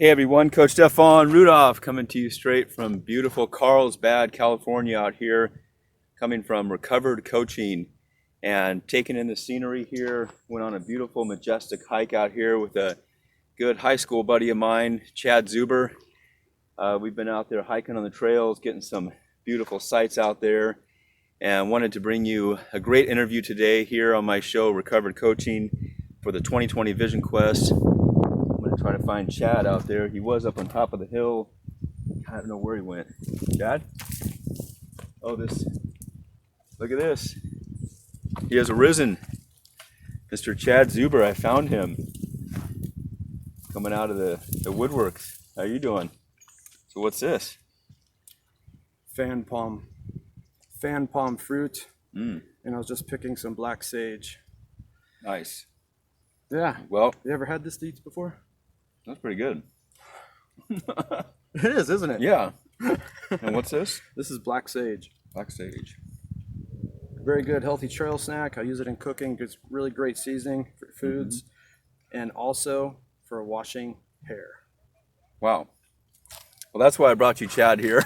Hey everyone, Coach Stefan Rudolph coming to you straight from beautiful Carlsbad, California out here, coming from Recovered Coaching and taking in the scenery here. Went on a beautiful, majestic hike out here with a good high school buddy of mine, Chad Zuber. We've been out there hiking on the trails, getting some beautiful sights out there, and wanted to bring you a great interview today here on my show, Recovered Coaching, for the 2020 Vision Quest. Try to find Chad out there. He was up on top of the hill. I don't know where he went. Chad? Oh, look at this. He has arisen. Mr. Chad Zuber, I found him. Coming out of the woodworks. How you doing? So what's this? Fan palm fruit. And I was just picking some black sage. Nice. Yeah. Well, you ever had this to eat before? That's pretty good. It is, isn't it? Yeah. And what's this? This is black sage. Black sage. Very good, healthy trail snack. I use it in cooking. It's really great seasoning for foods, and also for washing hair. Wow. Well, that's why I brought you Chad here.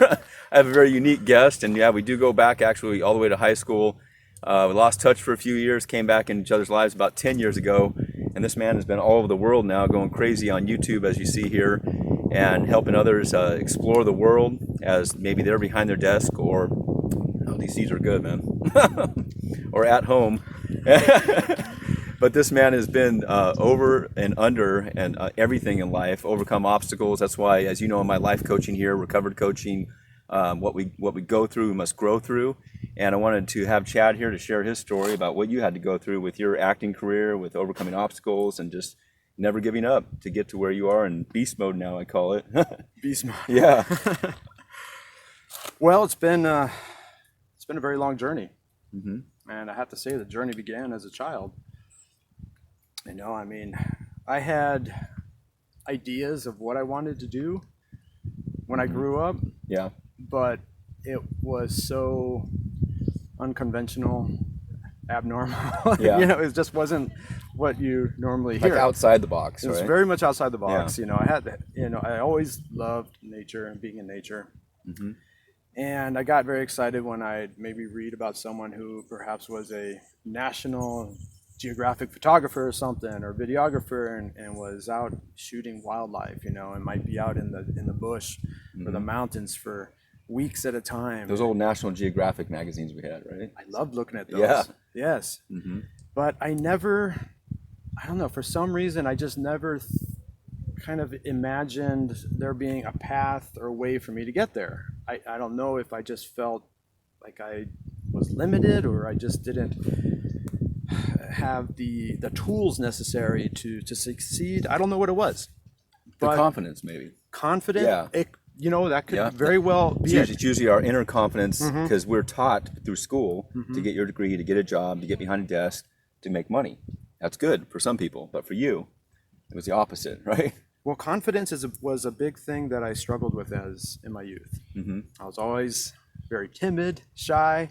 I have a very unique guest, and yeah, we do go back actually all the way to high school. We lost touch for a few years, came back in each other's lives about 10 years ago. And this man has been all over the world now, going crazy on YouTube, as you see here, and helping others explore the world as maybe they're behind their desk, or, oh, these seeds are good, man, or at home. But this man has been over and under and everything in life, overcome obstacles. That's why, as you know, in my life coaching here, Recovered Coaching, what we go through, we must grow through. And I wanted to have Chad here to share his story about what you had to go through with your acting career, with overcoming obstacles and just never giving up to get to where you are in beast mode now, I call it. Beast mode. Yeah. Well, it's been a very long journey. And I have to say the journey began as a child. You know, I mean, I had ideas of what I wanted to do when I grew up. Yeah. But it was so unconventional, abnormal. Yeah. You know, it just wasn't what you normally hear. Like outside the box, It was right? very much outside the box. Yeah. You know, I always loved nature and being in nature. And I got very excited when I'd maybe read about someone who perhaps was a National Geographic photographer or something, or videographer, and was out shooting wildlife, you know, and might be out in the bush or the mountains for weeks at a time. Those old National Geographic magazines we had, right? I loved looking at those. Yeah. Yes. But I don't know, for some reason, I just never kind of imagined there being a path or a way for me to get there. I don't know if I just felt like I was limited, or I just didn't have the tools necessary to succeed. I don't know what it was. The confidence, maybe. Confident? Yeah. You know, that could very well be it. It's usually our inner confidence, because we're taught through school to get your degree, to get a job, to get behind a desk, to make money. That's good for some people, but for you, it was the opposite, right? Well, confidence was a big thing that I struggled with in my youth. I was always very timid, shy,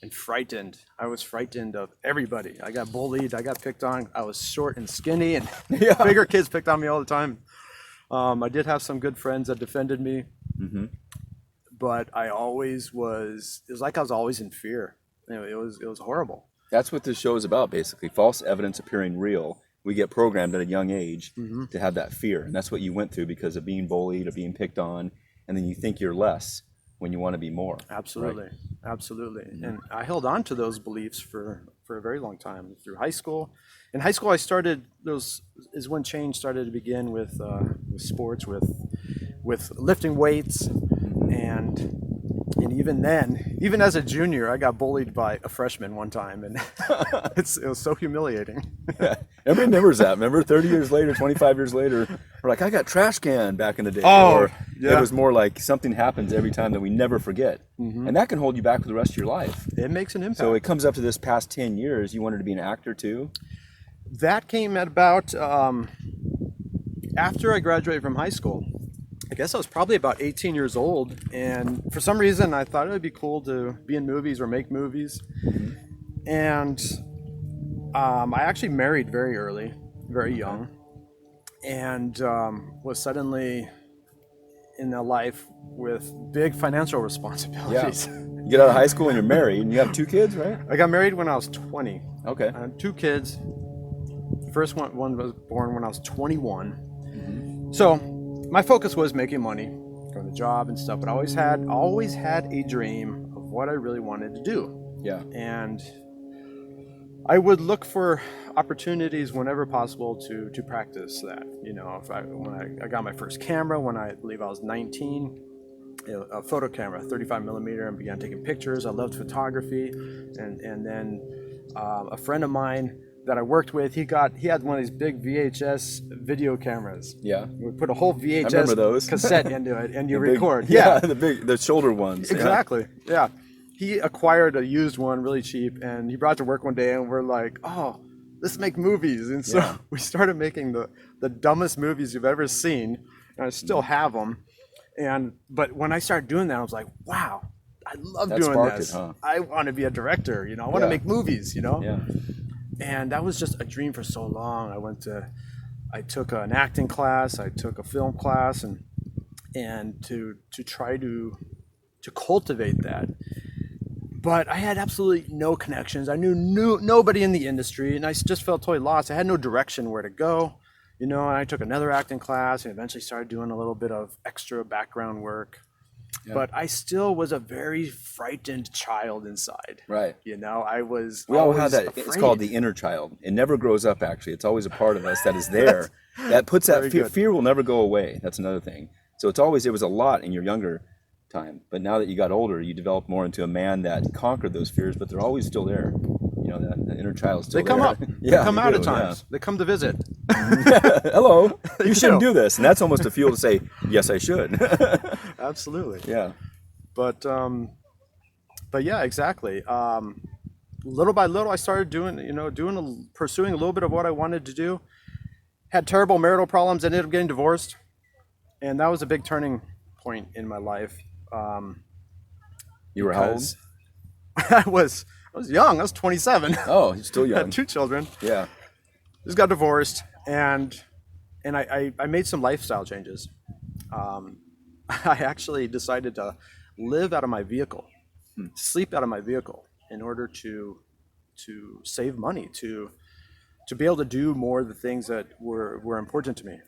and frightened. I was frightened of everybody. I got bullied. I got picked on. I was short and skinny, and bigger kids picked on me all the time. I did have some good friends that defended me, but I always was. It was like I was always in fear. You know, it was horrible. That's what this show is about, basically. False evidence appearing real. We get programmed at a young age to have that fear, and that's what you went through because of being bullied or being picked on, and then you think you're less when you want to be more. Absolutely, right? Absolutely. And I held on to those beliefs for a very long time through high school. In high school, is when change started to begin with sports, with lifting weights, and even then, even as a junior, I got bullied by a freshman one time, and it was so humiliating. Everybody remembers that. Remember, 30 years later, 25 years later, we're like, I got trash can back in the day. Oh, yeah. It was more like something happens every time that we never forget. And that can hold you back for the rest of your life. It makes an impact. So it comes up to this past 10 years. You wanted to be an actor too? That came at about after I graduated from high school. I guess I was probably about 18 years old, and for some reason I thought it would be cool to be in movies or make movies. And I actually married very early, very young, and was suddenly in a life with big financial responsibilities. You get out of high school and you're married and you have 2 kids, right? I got married when I was 20. Okay. I had 2 kids. First one was born when I was 21. So my focus was making money, going to job and stuff, but I always had a dream of what I really wanted to do. Yeah. And I would look for opportunities whenever possible to practice that. You know, when I got my first camera when I believe I was 19, a photo camera, 35 millimeter, and began taking pictures. I loved photography, and then a friend of mine that I worked with, he had one of these big VHS video cameras. Yeah. We put a whole I remember those. VHS cassette into it, and you The big- record. the shoulder ones. Exactly. Yeah. He acquired a used one really cheap, and he brought it to work one day, and we're like, oh, let's make movies. And so we started making the dumbest movies you've ever seen, and I still have them. But when I started doing that, I was like, wow, I love That doing sparked this. it, huh? I want to be a director, I want to make movies, Yeah. And that was just a dream for so long. I took an acting class, I took a film class, and to try to cultivate that. But I had absolutely no connections. I knew nobody in the industry, and I just felt totally lost. I had no direction where to go, and I took another acting class and eventually started doing a little bit of extra background work. Yeah. But I still was a very frightened child inside. Right. I was. We all have that. Afraid. It's called the inner child. It never grows up, actually. It's always a part of us that is there. That puts that fear. Fear will never go away. That's another thing. So it was a lot in your younger time. But now that you got older, you developed more into a man that conquered those fears, but they're always still there. That inner child's still there. They come up. Yeah, they come out at times. Yeah. They come to visit. Hello. You shouldn't do this. And that's almost a fuel to say, yes, I should. Absolutely. Yeah. But yeah, exactly. Little by little, I started pursuing a little bit of what I wanted to do. Had terrible marital problems. Ended up getting divorced, and that was a big turning point in my life. You were how old? I was young. I was 27. Oh, you're still young. Had 2 children. Yeah. Just got divorced, and I made some lifestyle changes. I actually decided to live out of my vehicle, sleep out of my vehicle, in order to save money, to be able to do more of the things that were important to me.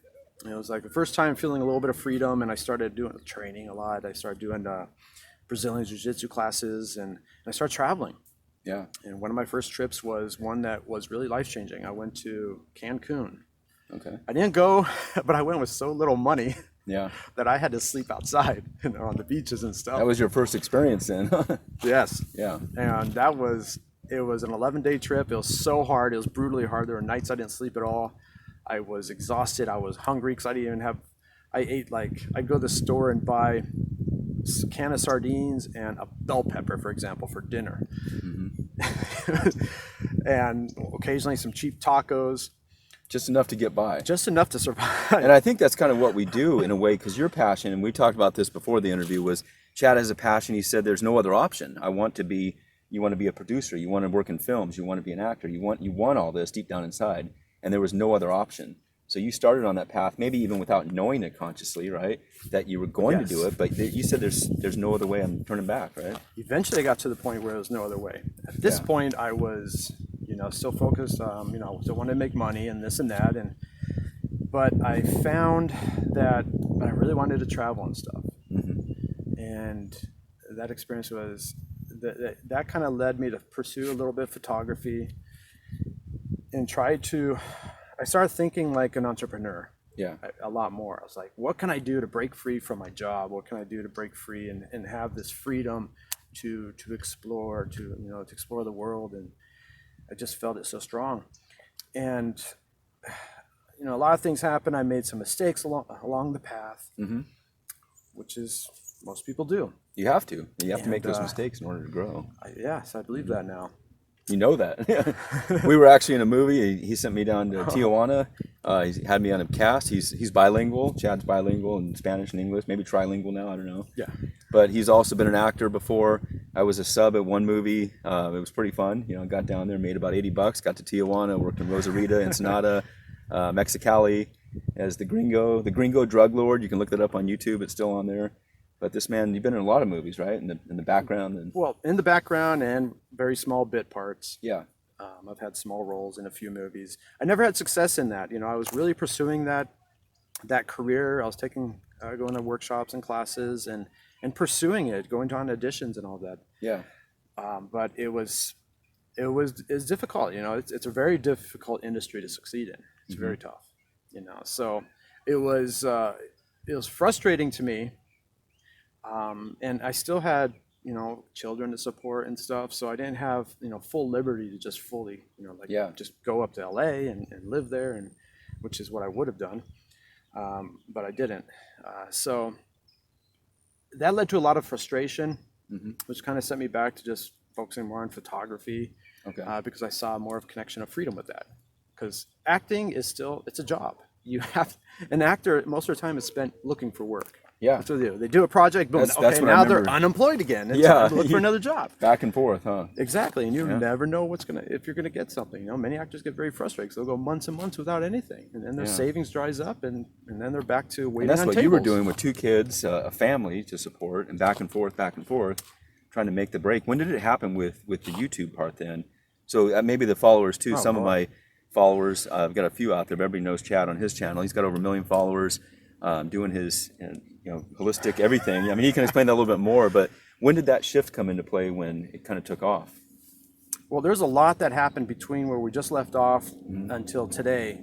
It was like the first time feeling a little bit of freedom, and I started doing training a lot. I started doing Brazilian Jiu-Jitsu classes, and I started traveling. Yeah. And one of my first trips was one that was really life-changing. I went to Cancun. Okay. I didn't go, but I went with so little money. Yeah. That I had to sleep outside, on the beaches and stuff. That was your first experience then. Yes. Yeah. And it was an 11-day trip. It was so hard. It was brutally hard. There were nights I didn't sleep at all. I was exhausted. I was hungry because I didn't even have, I'd go to the store and buy a can of sardines and a bell pepper, for example, for dinner. Mm-hmm. And occasionally some cheap tacos. Just enough to get by. Just enough to survive. And I think that's kind of what we do in a way, because your passion, and we talked about this before the interview, was Chad has a passion. He said there's no other option. You want to be a producer. You want to work in films. You want to be an actor. You want all this deep down inside. And there was no other option. So you started on that path, maybe even without knowing it consciously, right? That you were going to do it, but you said there's no other way. I'm turning back, right? Eventually I got to the point where there was no other way. At this point I was, still focused, still wanted to make money and this and that. But I found that I really wanted to travel and stuff. Mm-hmm. And that experience was, that kind of led me to pursue a little bit of photography and I started thinking like an entrepreneur. Yeah. A lot more. I was like, what can I do to break free from my job? What can I do to break free and have this freedom to explore, to explore the world? And I just felt it so strong. And, a lot of things happened. I made some mistakes along the path, mm-hmm. which is most people do. You have to. You have to make those mistakes in order to grow. Yes, I believe that now. You know that. We were actually in a movie. He sent me down to Tijuana. He had me on a cast. He's bilingual. Chad's bilingual in Spanish and English. Maybe trilingual now. I don't know. Yeah. But he's also been an actor before. I was a sub at one movie. It was pretty fun. Got down there, made about $80. Got to Tijuana, worked in Rosarita, Ensenada, Mexicali, as the Gringo drug lord. You can look that up on YouTube. It's still on there. But this man, you've been in a lot of movies, right? In the background and Well, in the background and very small bit parts. yeah. I've had small roles in a few movies. I never had success in that. I was really pursuing that career. I was going to workshops and classes and pursuing it, going on auditions and all that. Yeah. But it's difficult. It's a very difficult industry to succeed in. It's very tough. So it was frustrating to me. And I still had children to support and stuff, so I didn't have full liberty to just fully just go up to LA and live there, and which is what I would have done, but I didn't. So that led to a lot of frustration, which kind of set me back to just focusing more on photography, because I saw more of a connection of freedom with that. Because acting is it's a job. An actor most of the time is spent looking for work. Yeah. That's what they do. They do a project, boom. That's Okay, what I now remember. they're unemployed again. And Yeah. so look for another job. Back and forth, huh? Exactly. And you never know if you're gonna get something. Many actors get very frustrated because they'll go months and months without anything, and then their savings dries up, and then they're back to waiting And that's on what tables. you were doing with 2 kids, a family to support, and back and forth, trying to make the break. When did it happen with the YouTube part then? So maybe the followers too. Some of my followers, I've got a few out there, but everybody knows Chad on his channel. He's got over 1 million followers, doing his holistic everything. I mean, he can explain that a little bit more, but when did that shift come into play when it kind of took off? Well, there's a lot that happened between where we just left off until today.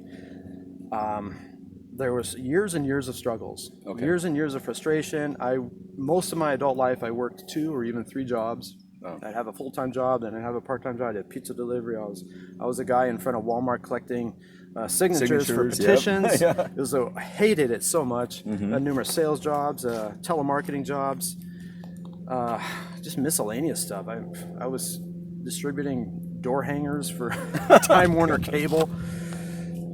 There was years and years of struggles, years and years of frustration. Most of my adult life, I worked 2 or even 3 jobs. I'd have a full-time job, then I'd have a part-time job. I did pizza delivery. I was a guy in front of Walmart collecting signatures for petitions. Yep. I hated it so much. I had numerous sales jobs, telemarketing jobs, just miscellaneous stuff. I was distributing door hangers for Time Warner Cable.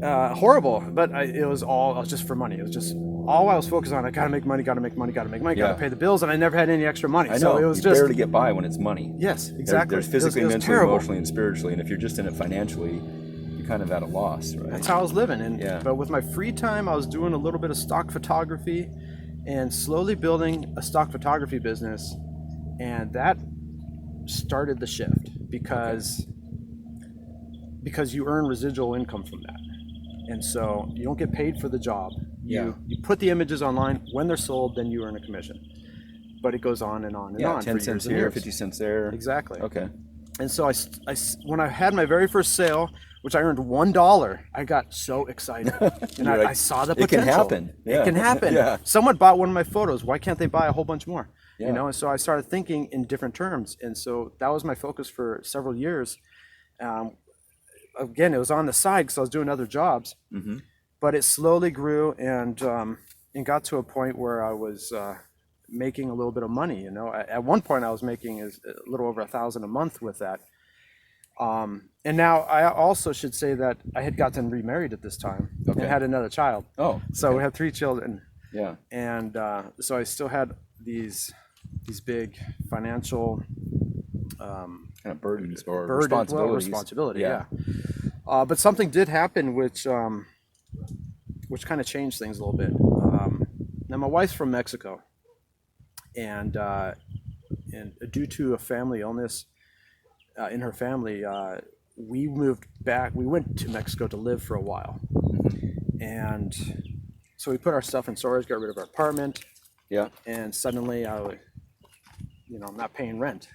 Horrible, but it was just for money. It was just all I was focused on. I gotta make money, gotta pay the bills, and I never had any extra money. I know, so it was you just barely get by when it's money. Yes, exactly. There's physically, it was mentally, terrible. emotionally, and spiritually, and if you're just in it financially, you're kind of at a loss, right? That's how I was living, but with my free time, I was doing a little bit of stock photography, and slowly building a stock photography business, and that started the shift because you earn residual income from that. And so you don't get paid for the job. You put the images online. When they're sold, then you earn a commission. But it goes on and on and on. 10 cents here, 50 cents there. Exactly. Okay. And so when I had my very first sale, which I earned $1, I got so excited. And I saw the potential. It can happen. Yeah. It can happen. Someone bought one of my photos. Why can't they buy a whole bunch more? And so I started thinking in different terms. And so that was my focus for several years. Again, it was on the side because I was doing other jobs, but it slowly grew and got to a point where I was making a little bit of money. At one point I was making a little over $1,000 a month with that. And now I also should say that I had gotten remarried at this time and had another child. So we had 3 children. Yeah. And so I still had these big financial kind of burdens or responsibilities. Responsibility, yeah. But something did happen which kind of changed things a little bit. Now my wife's from Mexico, and due to a family illness in her family, we moved back. We went to Mexico to live for a while, and so we put our stuff in storage, got rid of our apartment. Yeah. And suddenly I'm not paying rent.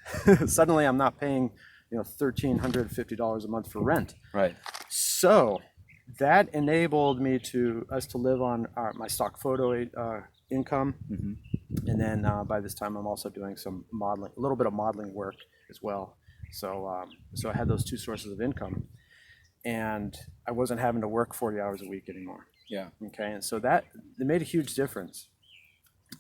Suddenly I'm not paying, $1,350 a month for rent. Right. So that enabled us to live on my stock photo income. And then by this time I'm also doing some modeling, a little bit of modeling work as well. So I had those 2 sources of income, and I wasn't having to work 40 hours a week anymore. Yeah. Okay. And so it made a huge difference.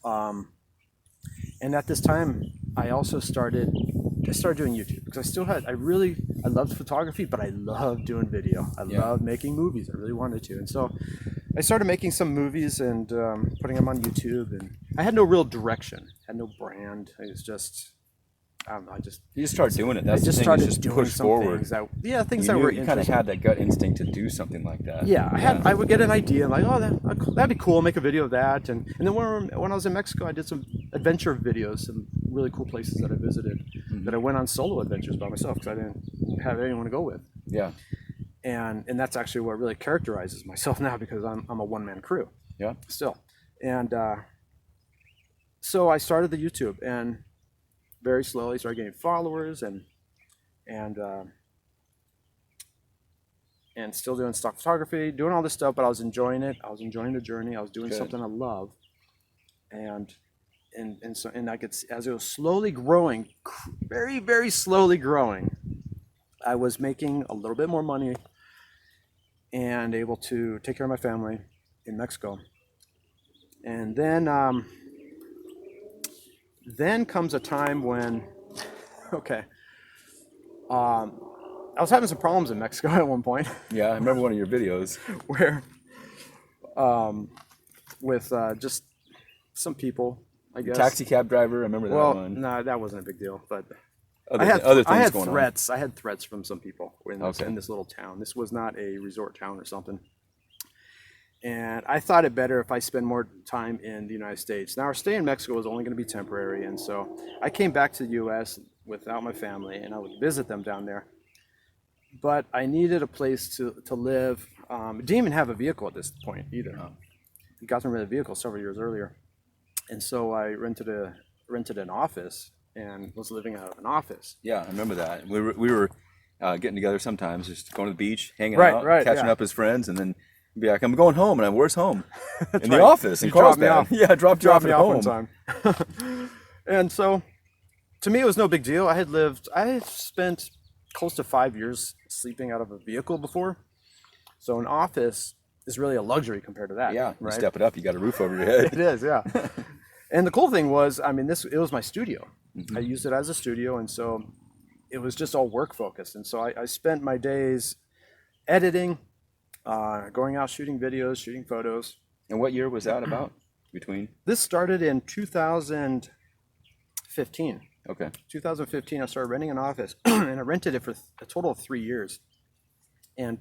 And at this time, I also started doing YouTube because I loved photography, but I loved doing video. I loved making movies. I really wanted to. And so I started making some movies and putting them on YouTube. And I had no real direction, had no brand. I was just I don't know. You just start doing it. I That's just the thing. started Is just doing push some forward. things that things You that knew, were you kind of interesting. had that gut instinct to do something like that. Yeah, I would get an idea like, oh, that'd be cool. Make a video of that. And then when I was in Mexico, I did some adventure videos, some really cool places that I visited. That I went on solo adventures by myself because I didn't have anyone to go with. Yeah. And that's actually what really characterizes myself now, because I'm a one-man crew. Yeah. Still. And so I started the YouTube, and very slowly started getting followers and still doing stock photography, doing all this stuff, but I was enjoying it. I was enjoying the journey. I was doing something I love. And I could see, as it was slowly growing, very, very slowly growing, I was making a little bit more money and able to take care of my family in Mexico. And then comes a time when, I was having some problems in Mexico at one point. Yeah, I remember one of your videos. Where, with just some people, I guess. Taxi cab driver, I remember that one. Well, no, that wasn't a big deal, but Other things going threats. I had threats from some people in Okay. this little town. This was not a resort town or something. And I thought it better if I spend more time in the United States. Now, our stay in Mexico was only going to be temporary, and so I came back to the U.S. without my family, and I would visit them down there. But I needed a place to live. Didn't even have a vehicle at this point either. I got rid of the vehicle several years earlier, and so I rented an office and was living out of an office. Yeah, I remember that. We were getting together sometimes, just going to the beach, hanging Right, out, right, catching yeah. up as friends, and then be like, I'm going home, and where's home? In the right. office in You dropped me Carlsbad. off. Yeah, dropped you off at home. one time. And so, to me, it was no big deal. I had spent close to 5 years sleeping out of a vehicle before, so an office is really a luxury compared to that. Yeah, you right. step it up, you got a roof over your head. It is, yeah. And the cool thing was, I mean, it was my studio. Mm-hmm. I used it as a studio, and so it was just all work focused. And so I spent my days editing, going out shooting videos, shooting photos. And what year was that about? Between? This started in 2015. Okay. 2015, I started renting an office, and I rented it for a total of 3 years. And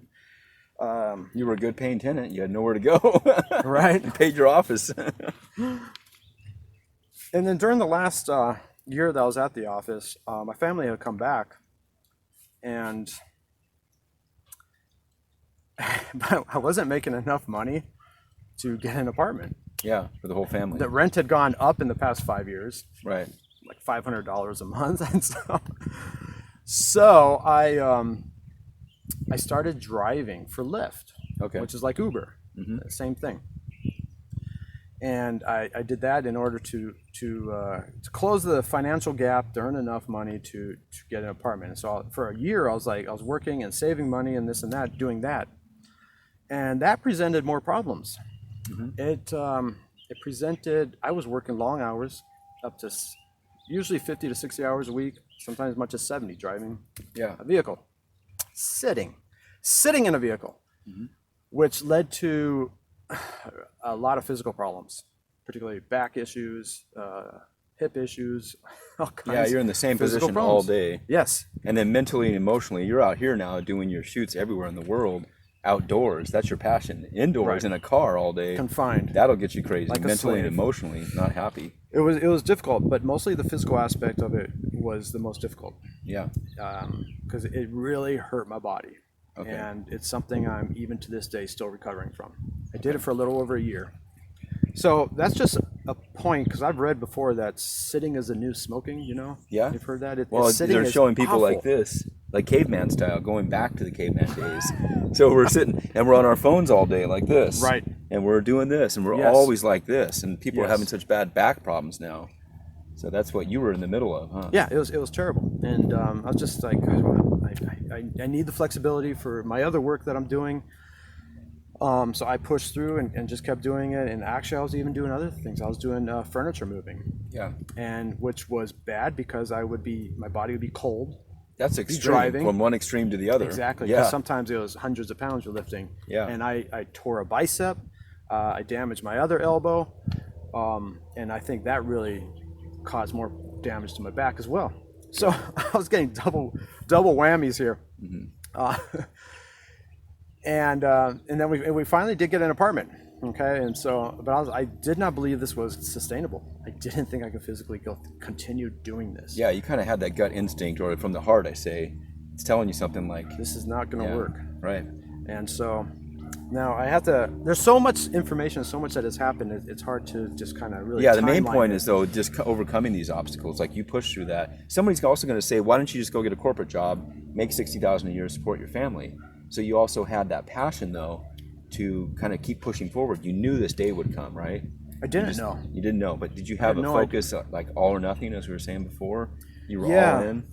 You were a good paying tenant. You had nowhere to go. right. You paid your office. And then during the last year that I was at the office, my family had come back, and I wasn't making enough money to get an apartment. Yeah, for the whole family. The rent had gone up in the past 5 years, Right. like $500 a month, and so I started driving for Lyft, Okay. which is like Uber, same thing. And I did that in order to close the financial gap, to earn enough money to get an apartment. And so for a year, I was working and saving money and this and that, doing that, and that presented more problems. It presented. I was working long hours, up to usually 50 to 60 hours a week, sometimes as much as 70, driving Yeah. a vehicle, sitting in a vehicle, which led to a lot of physical problems, particularly back issues, hip issues, all kinds. Yeah, you're in the same physical position all problems. day. Yes, And then mentally and emotionally, you're out here now doing your shoots everywhere in the world, outdoors. That's your passion. Indoors Right. in a car all day. confined. That'll get you crazy. Like a Mentally and slave. emotionally, not happy. It was difficult, but mostly the physical aspect of it was the most difficult, Yeah. because it really hurt my body. Okay. And it's something I'm even to this day still recovering from. I did it for a little over a year. So that's just a point, because I've read before that sitting is the new smoking, Yeah. You've heard that? Well, sitting they're is showing people awful. like this, like caveman style, going back to the caveman days. So we're sitting and we're on our phones all day like this. Right. And we're doing this and we're Yes. always like this. And people are Yes. having such bad back problems now. So that's what you were in the middle of, huh? Yeah, it was terrible. And I was just like, I need the flexibility for my other work that I'm doing. So I pushed through and just kept doing it. And actually, I was even doing other things. I was doing furniture moving, Yeah. and which was bad because my body would be cold. That's extreme. driving. From one extreme to the other. Exactly. Yeah. Because sometimes it was hundreds of pounds you're lifting. Yeah. And I tore a bicep. I damaged my other elbow. And I think that really caused more damage to my back as well. So I was getting double whammies here. Uh, and then we finally did get an apartment. Okay, and so, but I did not believe this was sustainable. I didn't think I could physically continue doing this. Yeah, you kind of had that gut instinct, or from the heart, I say, it's telling you something like, this is not going to work. Right. And so now I have to. There's so much information, so much that has happened. It's hard to just kind of really. Yeah, the main point is though just overcoming these obstacles. Like you push through that. Somebody's also going to say, why don't you just go get a corporate job, make $60,000 a year, support your family? So you also had that passion though to kind of keep pushing forward. You knew this day would come, right? I didn't know. You didn't know, but did you have a focus like all or nothing, as we were saying before? You were all in?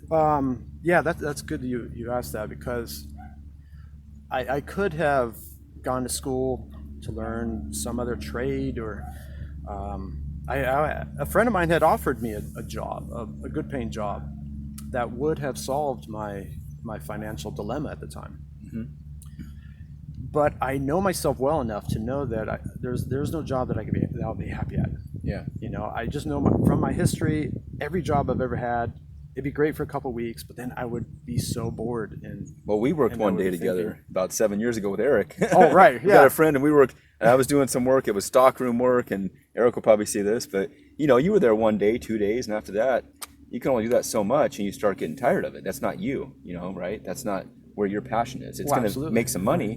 Yeah, that's good you asked that, because I could have gone to school to learn some other trade, or a friend of mine had offered me a job, a good paying job that would have solved my financial dilemma at the time. Mm-hmm. But I know myself well enough to know that there's no job that I'll be happy at. Yeah. You know, I just know from my history, every job I've ever had, it'd be great for a couple of weeks, but then I would be so bored. Well, we worked one day together about 7 years ago with Eric. Oh, right. Yeah. We got a friend, and we worked. And I was doing some work. It was stockroom work, and Eric will probably see this, but you know, you were there 1 day, 2 days, and after that, you can only do that so much, and you start getting tired of it. That's not you, right? That's not where your passion is. It's going to make some money,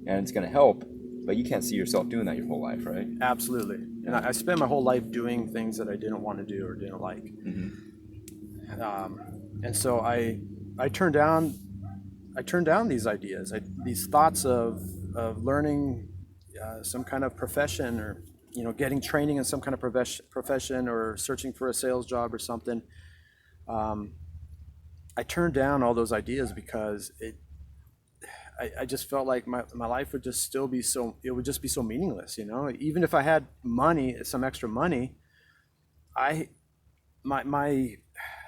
and it's going to help, but you can't see yourself doing that your whole life, right? Absolutely. And I spent my whole life doing things that I didn't want to do or didn't like. Mm-hmm. And so I turned down these ideas, these thoughts of learning some kind of profession, or getting training in some kind of profession, or searching for a sales job or something. I turned down all those ideas because I just felt like my life would just still be it would just be so meaningless, Even if I had money, some extra money,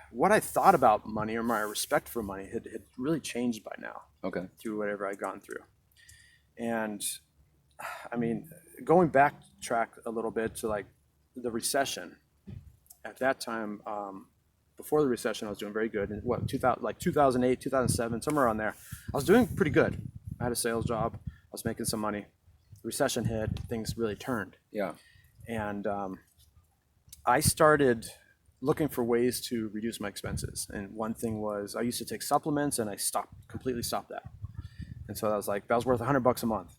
what I thought about money, or my respect for money, had really changed by now. Okay. Through whatever I'd gone through. And I mean, going backtrack a little bit to like the recession. At that time, before the recession, I was doing very good. In 2008, 2007, somewhere around there, I was doing pretty good. I had a sales job. I was making some money. The recession hit. Things really turned. Yeah. And I started looking for ways to reduce my expenses. And one thing was, I used to take supplements, and I completely stopped that. And so that was worth $100 a month.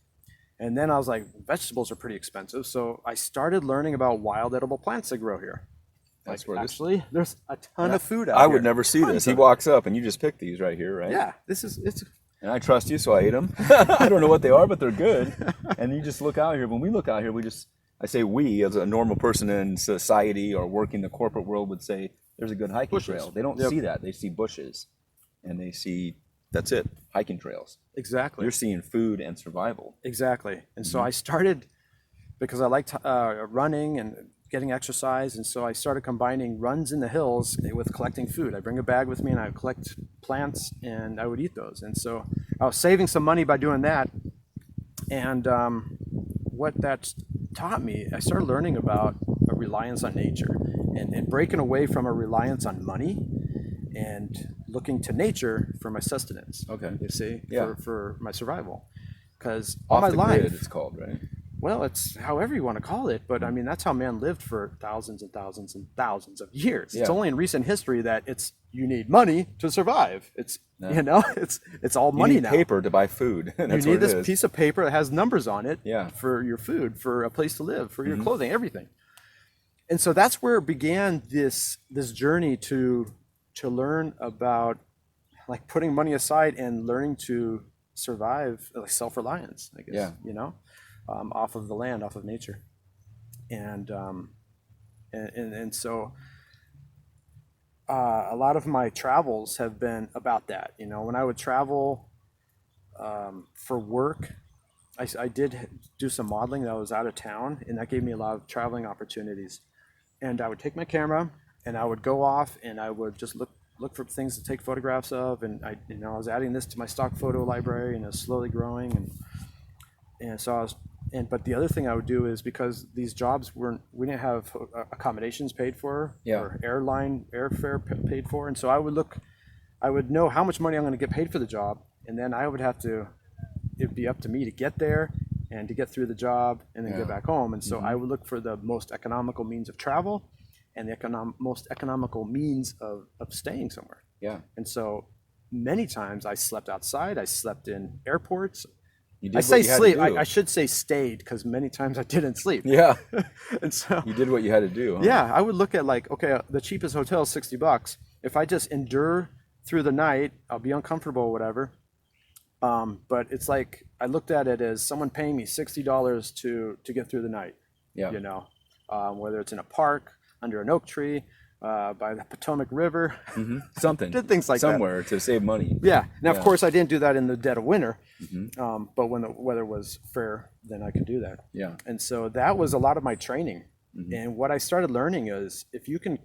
And then I was like, vegetables are pretty expensive. So I started learning about wild edible plants that grow here. That's where actually, there's a ton of food out here. I would never see this. He walks up, and you just pick these right here, right? Yeah, it's. And I trust you, so I ate them. I don't know what they are, but they're good. And you just look out here. When we look out here, I say we, as a normal person in society or working the corporate world, would say there's a good hiking trail. They don't see that. They see bushes, and they see, that's it, hiking trails. Exactly. You're seeing food and survival. Exactly. And so I started, because I liked running and getting exercise, and so I started combining runs in the hills with collecting food. I bring a bag with me, and I would collect plants, and I would eat those. And so I was saving some money by doing that. And what that taught me, I started learning about a reliance on nature, and breaking away from a reliance on money and looking to nature for my sustenance. Okay. You see, for my survival. Because all my life, grid, it's called, right? Well, it's however you want to call it, but I mean, that's how man lived for thousands and thousands and thousands of years. Yeah. It's only in recent history that you need money to survive. It's all money now. You need paper to buy food. You need this piece of paper that has numbers on it Yeah. for your food, for a place to live, for your clothing, everything. And so that's where it began this journey to learn about like putting money aside and learning to survive, like self-reliance, I guess, off of the land, off of nature. And so a lot of my travels have been about that. When I would travel for work, I did do some modeling that I was out of town, and that gave me a lot of traveling opportunities. And I would take my camera, and I would go off, and I would just look for things to take photographs of, and I was adding this to my stock photo library, and it was slowly growing, and so I was But the other thing I would do is, because these jobs we didn't have accommodations paid for, or airfare paid for, and so I would know how much money I'm going to get paid for the job, and then it'd be up to me to get there and to get through the job and then get back home. And so I would look for the most economical means of travel and the most economical means of staying somewhere. Yeah. And so many times I slept outside, I slept in airports. You did I what say you had to sleep, do. I should say stayed, because many times I didn't sleep. Yeah. And so You did what you had to do. Huh? yeah, I would look at like, okay, the cheapest hotel is $60. If I just endure through the night, I'll be uncomfortable or whatever. But it's like, I looked at it as someone paying me $60 to get through the night. Yeah. You know, whether it's in a park, under an oak tree, by the Potomac River, Something. did things like somewhere to save money. yeah. Now, of course, I didn't do that in the dead of winter, but when the weather was fair, then I could do that. Yeah. And so that was a lot of my training. And what I started learning is, if you can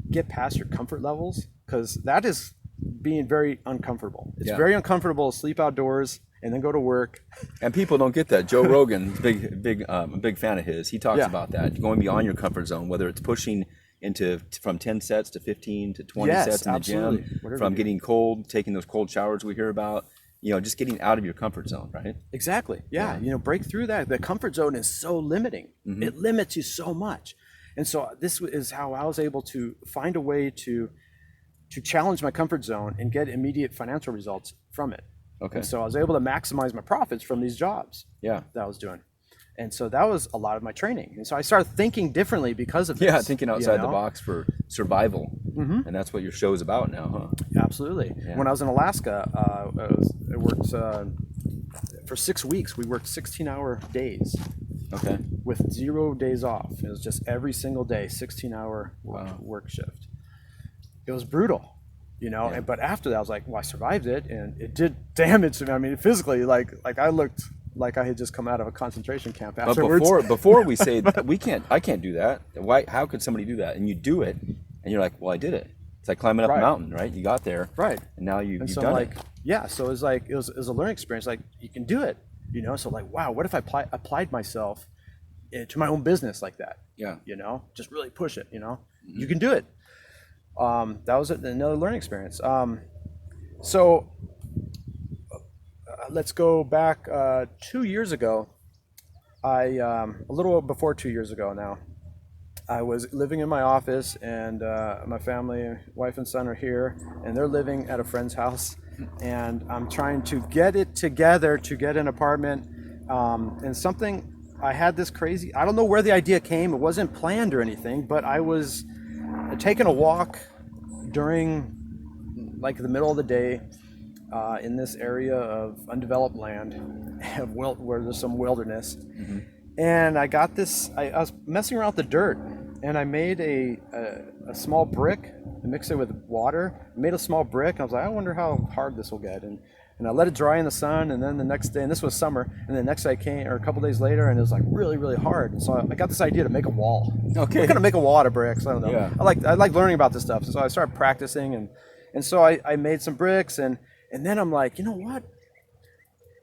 get past your comfort levels, because that is being very uncomfortable. It's very uncomfortable to sleep outdoors and then go to work. And people don't get that. Joe Rogan, big fan of his. He talks about that, going beyond your comfort zone, whether it's pushing from 10 sets to 15 to 20 sets in the gym, from getting cold, taking those cold showers we hear about, just getting out of your comfort zone, right? Exactly. Yeah. Break through that. The comfort zone is so limiting. It limits you so much. And so this is how I was able to find a way to challenge my comfort zone and get immediate financial results from it. Okay. And so I was able to maximize my profits from these jobs that I was doing. And so that was a lot of my training. And so I started thinking differently because of this. Yeah, thinking outside the box for survival. And that's what your show's about now, huh? Absolutely. Yeah. When I was in Alaska, I worked for 6 weeks. We worked 16-hour days. Okay. With 0 days off. It was just every single day, 16-hour work shift. It was brutal, but after that I was like, well, I survived it, and it did damage to me. I mean, physically, like I looked like I had just come out of a concentration camp afterwards. But before we say I can't do that. Why? How could somebody do that? And you do it, and you're like, well, I did it. It's like climbing up a mountain, right? You got there, right? And now you've so done like, it. Yeah. So it was like it was a learning experience. Like, you can do it, So like, wow, what if I applied myself to my own business like that? Yeah. Just really push it. You can do it. That was another learning experience. So let's go back 2 years ago. A little before 2 years ago now, I was living in my office, and my family, wife and son, are here, and they're living at a friend's house, and I'm trying to get it together to get an apartment. And something, I had this crazy, I don't know where the idea came. It wasn't planned or anything, but I was taking a walk during like the middle of the day in this area of undeveloped land where there's some wilderness. And I got this, I was messing around with the dirt, and I made a small brick. I mixed it with water, made a small brick. I was like, I wonder how hard this will get. And I let it dry in the sun, and then the next day, and this was summer, and the next day I came, or a couple days later, and it was like really, really hard. And so I got this idea to make a wall. Okay. I'm gonna make a wall out of bricks. I don't know. Yeah. I like learning about this stuff. So I started practicing, and so I made some bricks, and then I'm like, you know what?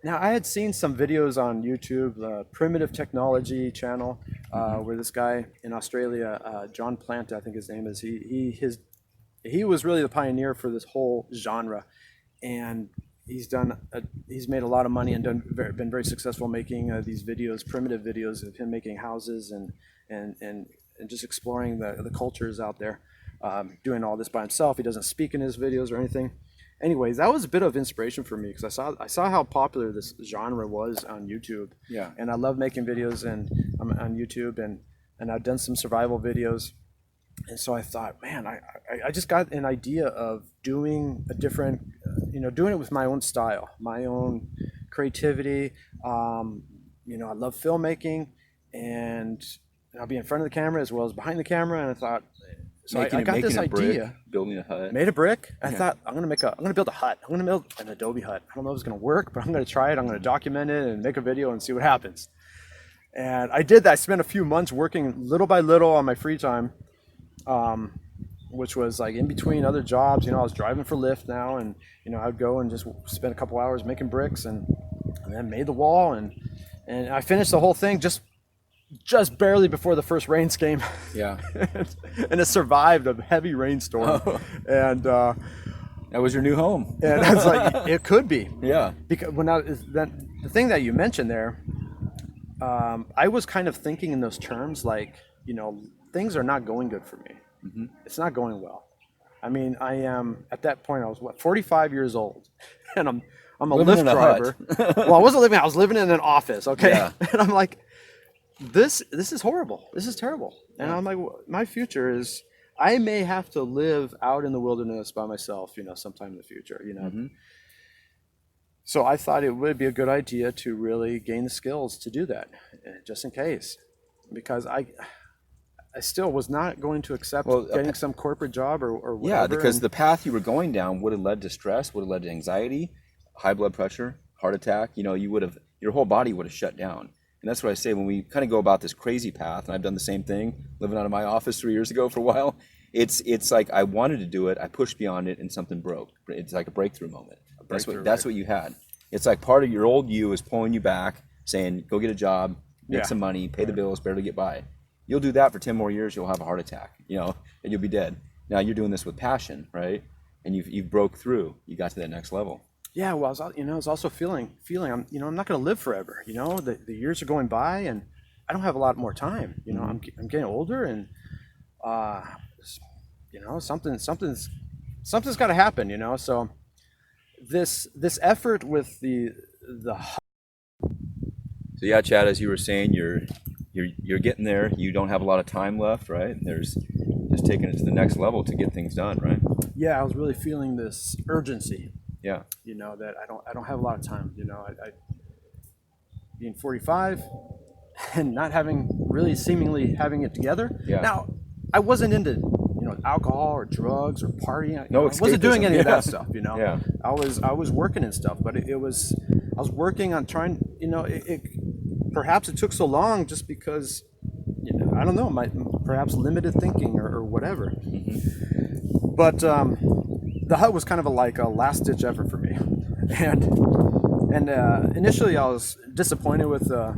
Now, I had seen some videos on YouTube, the Primitive Technology channel, where this guy in Australia, John Plant, I think his name is, he was really the pioneer for this whole genre, and he's made a lot of money and been very successful making these videos, primitive videos of him making houses and just exploring the cultures out there, doing all this by himself. He doesn't speak in his videos or anything. Anyways, that was a bit of inspiration for me, because I saw how popular this genre was on YouTube. Yeah. And I love making videos on YouTube, and I've done some survival videos. And so I thought, man, I just got an idea of doing a different, doing it with my own style, my own creativity. I love filmmaking, and I'll be in front of the camera as well as behind the camera. And I thought, so I got this idea. Building a hut. Made a brick. I thought, I'm gonna build a hut. I'm gonna build an Adobe hut. I don't know if it's gonna work, but I'm gonna try it. I'm gonna document it and make a video and see what happens. And I did that. I spent a few months working little by little on my free time, which was like in between other jobs. I was driving for Lyft now, and I'd go and just spend a couple hours making bricks, and then made the wall, and And I finished the whole thing just barely before the first rains came. Yeah. And it survived a heavy rainstorm. Oh. And That was your new home. and I was like, it could be. Yeah. Because the thing that you mentioned there, I was kind of thinking in those terms, like, things are not going good for me. Mm-hmm. It's not going well. I mean, I am at that point. I was 45 years old, and I'm a Living Lyft in a driver. Well, I wasn't living. I was living in an office. Okay, Yeah. and I'm like, this is horrible. This is terrible. And I'm like, my future is. I may have to live out in the wilderness by myself, sometime in the future. Mm-hmm. So I thought it would be a good idea to really gain the skills to do that, just in case, because I still was not going to accept getting some corporate job or whatever. Yeah, because the path you were going down would have led to stress, would have led to anxiety, high blood pressure, heart attack. Your whole body would have shut down. And that's what I say when we kind of go about this crazy path, and I've done the same thing, living out of my office 3 years ago for a while. It's like I wanted to do it, I pushed beyond it, and something broke. It's like a breakthrough moment. That's what you had. It's like part of your old you is pulling you back, saying, go get a job, make some money, pay the bills, barely get by. You'll do that for 10 more years, you'll have a heart attack, and you'll be dead. Now you're doing this with passion, right? And you've broke through, you got to that next level. Yeah, well, I was also feeling I'm not going to live forever. The years are going by, and I don't have a lot more time. I'm getting older, and something's got to happen. So this effort with the. So yeah, Chad, as you were saying, you're getting there. You don't have a lot of time left, right? And there's just taking it to the next level to get things done, right? Yeah, I was really feeling this urgency. Yeah. That I don't have a lot of time. I being 45 and not seemingly having it together. Yeah. Now, I wasn't into alcohol or drugs or partying. I escapism. wasn't doing any of that stuff. Yeah. I was working and stuff, but I was working on trying. Perhaps it took so long just because I don't know, perhaps limited thinking or whatever. Mm-hmm. But the hut was kind of like a last-ditch effort for me, and initially I was disappointed with the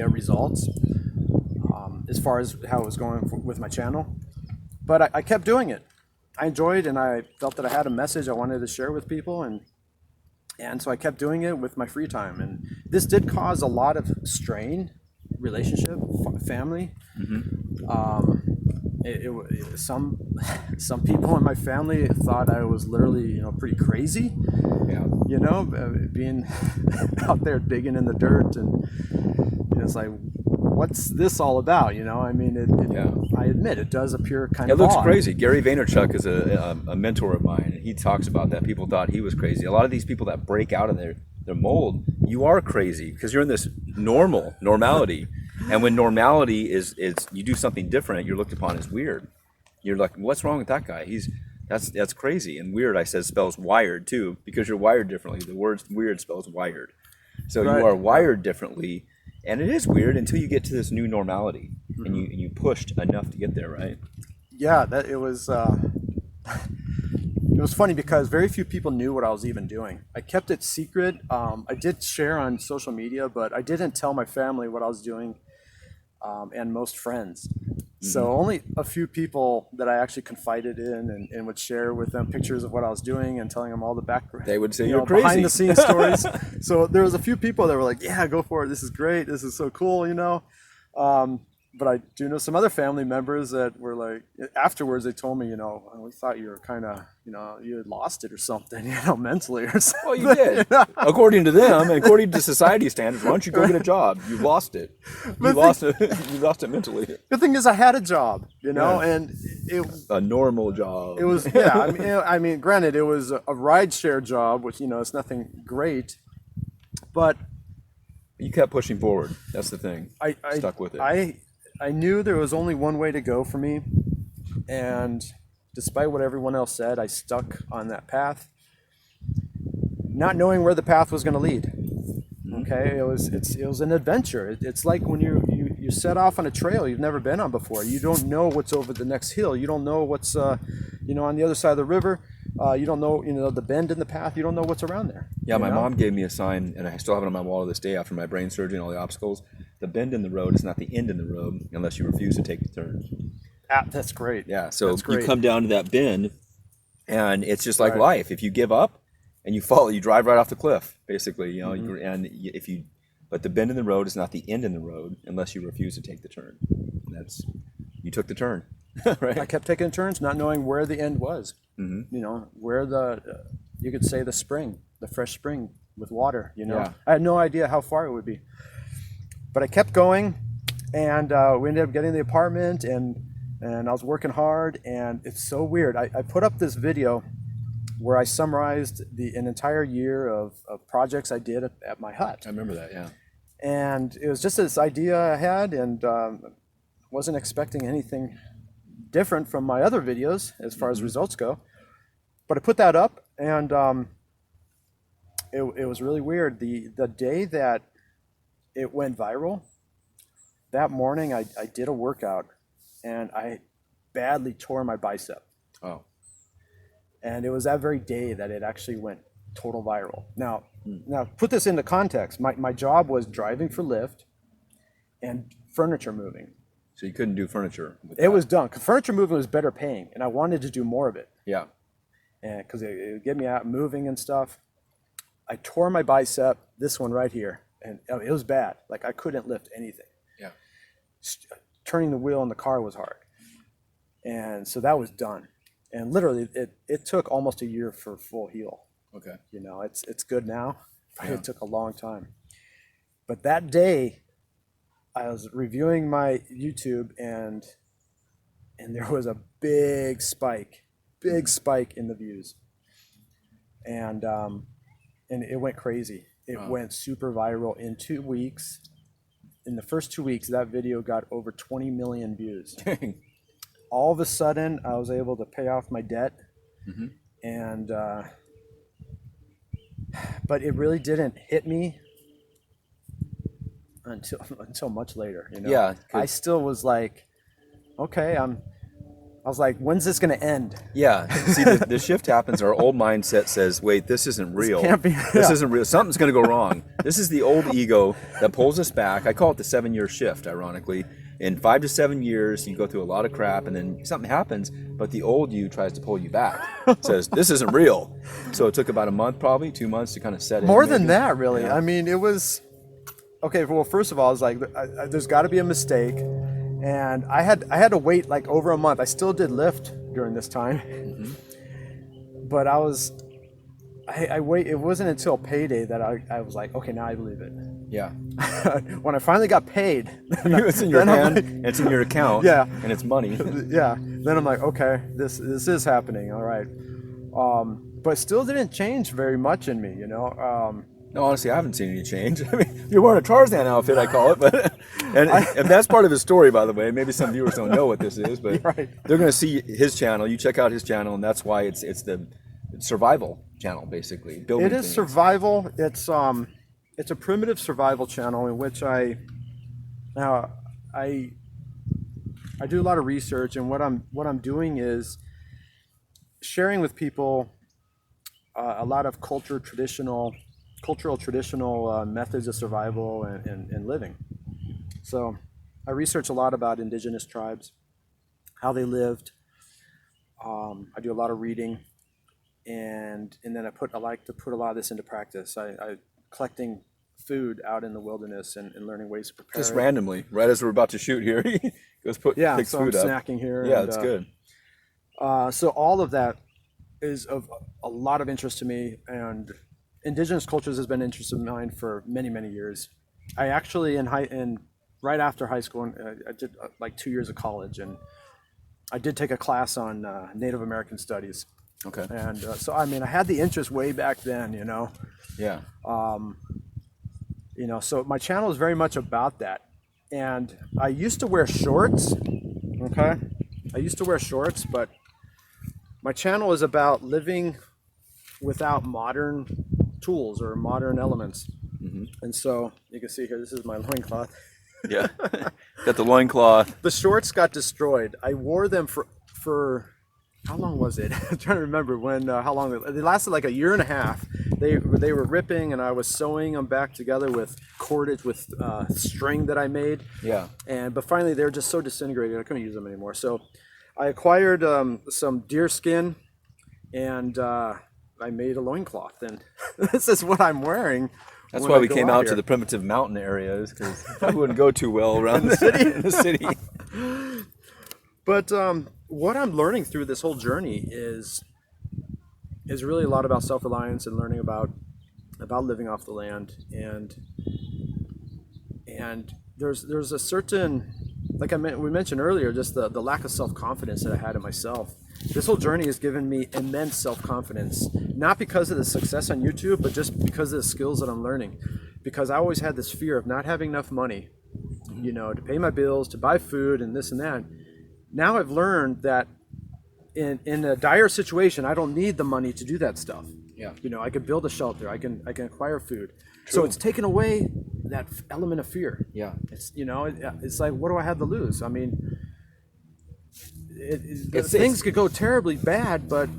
results as far as how it was going with my channel. But I kept doing it. I enjoyed, and I felt that I had a message I wanted to share with people, and so I kept doing it with my free time. And this did cause a lot of strain, relationship, family. Mm-hmm. Some people in my family thought I was literally, pretty crazy. Yeah. Being out there digging in the dirt, and it's like, what's this all about? I mean, I admit it does appear kind of. It looks odd. crazy. Gary Vaynerchuk is a mentor of mine, and he talks about that. People thought he was crazy. A lot of these people that break out of their mold, you are crazy because you're in this normality. And when normality is you do something different, you're looked upon as weird. You're like, what's wrong with that guy? That's crazy. And weird, I said, spells wired too, because you're wired differently. The word weird spells wired. So Right. You are wired differently, and it is weird until you get to this new normality, and you pushed enough to get there, right? Yeah, it was. It was funny because very few people knew what I was even doing. I kept it secret. I did share on social media, but I didn't tell my family what I was doing, and most friends. So only a few people that I actually confided in and would share with them pictures of what I was doing and telling them all the background. They would say you're crazy. Behind the scenes stories. So there was a few people that were like, "Yeah, go for it. This is great. This is so cool," But I do know some other family members that were like, afterwards they told me, we thought you were kind of, you had lost it or something, mentally or something. Well, you did. According to them, and according to society standards, why don't you go get a job? You've lost it. You lost it mentally. The thing is, I had a job, and a normal job. It was, yeah. I mean, granted, it was a rideshare job, which it's nothing great, but you kept pushing forward. That's the thing. I stuck with it. I knew there was only one way to go for me, and despite what everyone else said, I stuck on that path, not knowing where the path was going to lead. Okay, it was an adventure. It's like when you set off on a trail you've never been on before. You don't know what's over the next hill. You don't know what's on the other side of the river. You don't know, the bend in the path. You don't know what's around there. Yeah, my mom gave me a sign, and I still have it on my wall to this day after my brain surgery and all the obstacles. The bend in the road is not the end in the road unless you refuse to take the turn. That's great. Yeah, so That's great. you come down to that bend, and it's just like life. If you give up and you fall, you drive right off the cliff, basically. But the bend in the road is not the end in the road unless you refuse to take the turn. And you took the turn, right? I kept taking turns, not knowing where the end was. Where you could say the fresh spring with water. Yeah. I had no idea how far it would be, but I kept going, and we ended up getting the apartment, and I was working hard, and it's so weird. I put up this video where I summarized an entire year of projects I did at my hut. I remember that, yeah. And it was just this idea I had, and wasn't expecting anything different from my other videos as far as results go. But I put that up, and it was really weird. The day that it went viral, that morning I did a workout, and I badly tore my bicep. Oh. And it was that very day that it actually went total viral. Now put this into context. My job was driving for Lyft and furniture moving. So you couldn't do furniture with It that. was done. Furniture moving was better paying, and I wanted to do more of it. Yeah. And because it would get me out moving and stuff. I tore my bicep, this one right here, and it was bad. Like I couldn't lift anything. Yeah. Turning the wheel in the car was hard. And so that was done. And literally it took almost a year for full heal. Okay. It's good now, but Yeah. it took a long time. But that day I was reviewing my YouTube, and there was a big spike in the views. And it went crazy. It went super viral in 2 weeks. In the first 2 weeks, that video got over 20 million views. All of a sudden, I was able to pay off my debt, and but it really didn't hit me until much later. Yeah. I still was like, okay, I was like, when's this gonna end? Yeah. See, the shift happens. Our old mindset says, wait, this isn't real. Can't be. This isn't real. Something's going to go wrong. This is the old ego that pulls us back. I call it the 7-year shift, ironically. In 5 to 7 years, you go through a lot of crap, and then something happens, but the old you tries to pull you back. Says, this isn't real. So it took about a month, probably 2 months to kind of set in. More than that, really. Yeah. I mean, it was okay. Well, first of all, I was like, there's got to be a mistake, and I had to wait like over a month. I still did Lyft during this time, but I wait. It wasn't until payday that I was like, okay, now I believe it. Yeah. When I finally got paid, It's in your then I'm hand, like- and it's in your account, Yeah. and it's money. yeah. Then I'm like, okay, this is happening. All right. But it still didn't change very much in me, No, honestly, I haven't seen any change. I mean, you're wearing a Tarzan outfit, I call it, but and that's part of his story, by the way. Maybe some viewers don't know what this is, but Right. they're going to see his channel. You check out his channel, and that's why it's the survival channel, basically. Building It is things. survival. It's a primitive survival channel in which I do a lot of research, and what I'm doing is sharing with people a lot of cultural traditional methods of survival and living. So I research a lot about indigenous tribes, how they lived. I do a lot of reading, and then I like to put a lot of this into practice. I collecting food out in the wilderness and learning ways to prepare Just it. randomly, right as we're about to shoot here, he goes picks so I'm food up. snacking here. Yeah, and, that's good. So all of that is of a lot of interest to me, and indigenous cultures has been an interest of mine for many, many years. I actually right after high school, I did like 2 years of college, and I did take a class on Native American studies. Okay. And so I mean, I had the interest way back then, Yeah. So my channel is very much about that. And I used to wear shorts. Okay. I used to wear shorts, but my channel is about living without modern tools or modern elements. And so you can see here, this is my loincloth. Yeah. Got the loincloth. The shorts got destroyed. I wore them for how long was it? I'm trying to remember how long they lasted, like a year and a half. They were ripping, and I was sewing them back together with cordage, with string that I made. Yeah. But finally, they were just so disintegrated, I couldn't use them anymore. So I acquired some deer skin, and I made a loincloth, and this is what I'm wearing. That's when why I we go came out to here. the primitive mountain areas, because that wouldn't go too well around in the city. But what I'm learning through this whole journey is really a lot about self-reliance and learning about living off the land, and there's a certain, like we mentioned earlier, just the lack of self-confidence that I had in myself. This whole journey has given me immense self-confidence, not because of the success on YouTube, but just because of the skills that I'm learning. Because I always had this fear of not having enough money, to pay my bills, to buy food, and this and that. Now I've learned that in a dire situation, I don't need the money to do that stuff. Yeah. I can build a shelter. I can acquire food. True. So it's taken away that element of fear. Yeah. It's it's like, what do I have to lose? I mean, It's- things could go terribly bad, but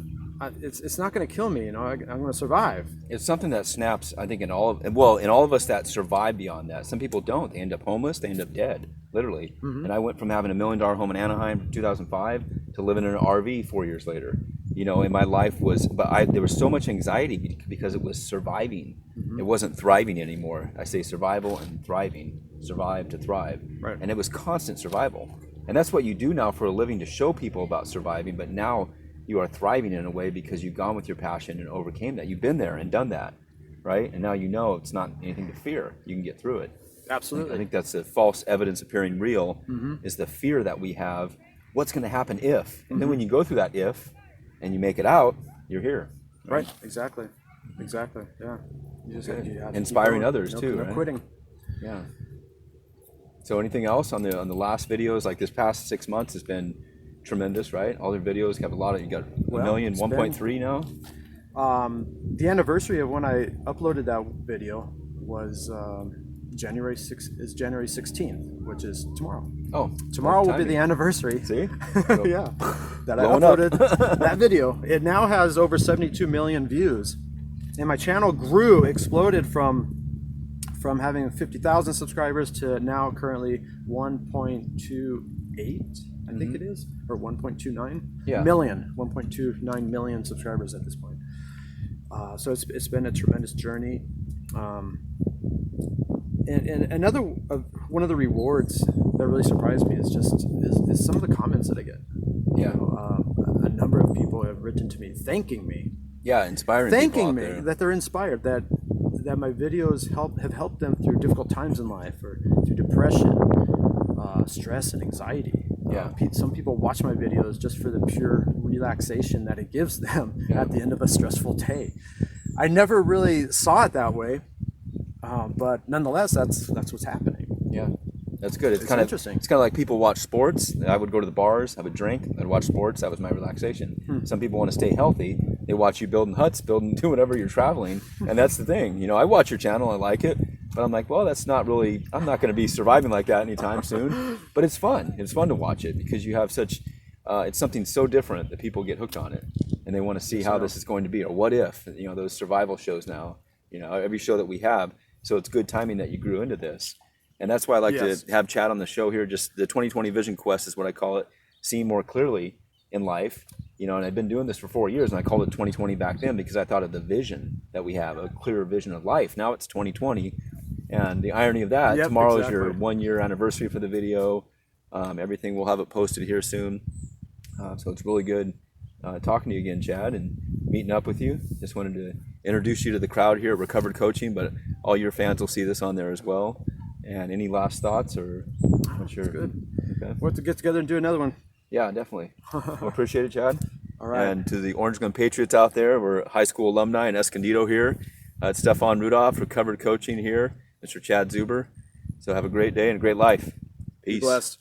it's not going to kill me. I'm going to survive. It's something that snaps, I think, in all of us that survive beyond that. Some people don't. They end up homeless. They end up dead, literally. Mm-hmm. And I went from having $1 million home in Anaheim in 2005 to living in an RV 4 years later. And my life there was so much anxiety because it was surviving. Mm-hmm. It wasn't thriving anymore. I say survival and thriving. Survive to thrive. Right. And it was constant survival. And that's what you do now for a living, to show people about surviving. But now you are thriving in a way because you've gone with your passion and overcame that. You've been there and done that, right? And now it's not anything to fear. You can get through it. Absolutely. I think that's the false evidence appearing real, is the fear that we have. What's going to happen if? And then when you go through that if, and you make it out, you're here. Right. Exactly. Yeah. You just have to Inspiring keep going. others No too, right? quitting. Yeah. So anything else on the last videos? Like this past 6 months has been tremendous, right? All their videos have you got a million, 1.3 now. The anniversary of when I uploaded that video was January 16th, which is tomorrow. Oh, tomorrow will be the anniversary. See? Yeah, that I Blowing up. uploaded that video. It now has over 72 million views, and my channel exploded from having 50,000 subscribers to now currently 1.28, I think it is, or 1.29 million, 1.29 million subscribers at this point. So it's been a tremendous journey. And another one of the rewards that really surprised me is some of the comments that I get. Yeah. A number of people have written to me thanking me. Yeah, inspiring. Thanking me that they're inspired, that my videos have helped them through difficult times in life, or through depression, stress, and anxiety. Yeah. Some people watch my videos just for the pure relaxation that it gives them at the end of a stressful day. I never really saw it that way, but nonetheless, that's what's happening. Yeah, that's good. It's kind of interesting. It's kind of like people watch sports. I would go to the bars, I would drink, I'd watch sports. That was my relaxation. Some people want to stay healthy. They watch you building huts, doing whatever you're traveling, and that's the thing. I watch your channel, I like it, but I'm like, well, that's not really. I'm not going to be surviving like that anytime soon. But it's fun. It's fun to watch it because you have such. It's something so different that people get hooked on it, and they want to see how this is going to be, or what if. Those survival shows now. Every show that we have. So it's good timing that you grew into this. And that's why I like to have Chad on the show here. Just the 2020 Vision Quest is what I call it. Seeing more clearly in life. And I've been doing this for 4 years, and I called it 2020 back then because I thought of the vision that we have, a clearer vision of life. Now it's 2020. And the irony of that, tomorrow is your 1 year anniversary for the video. Everything, we'll have it posted here soon. So it's really good talking to you again, Chad, and meeting up with you. Just wanted to introduce you to the crowd here at Recovered Coaching, but all your fans will see this on there as well. And any last thoughts, or what's your... Good. Okay. We'll have to get together and do another one. Yeah, definitely. Well, appreciate it, Chad. All right. And to the Orange Gun Patriots out there, we're high school alumni in Escondido here. It's Stefan Rudolph, Recovered Coaching here, Mr. Chad Zuber. So have a great day and a great life. Peace. Be blessed.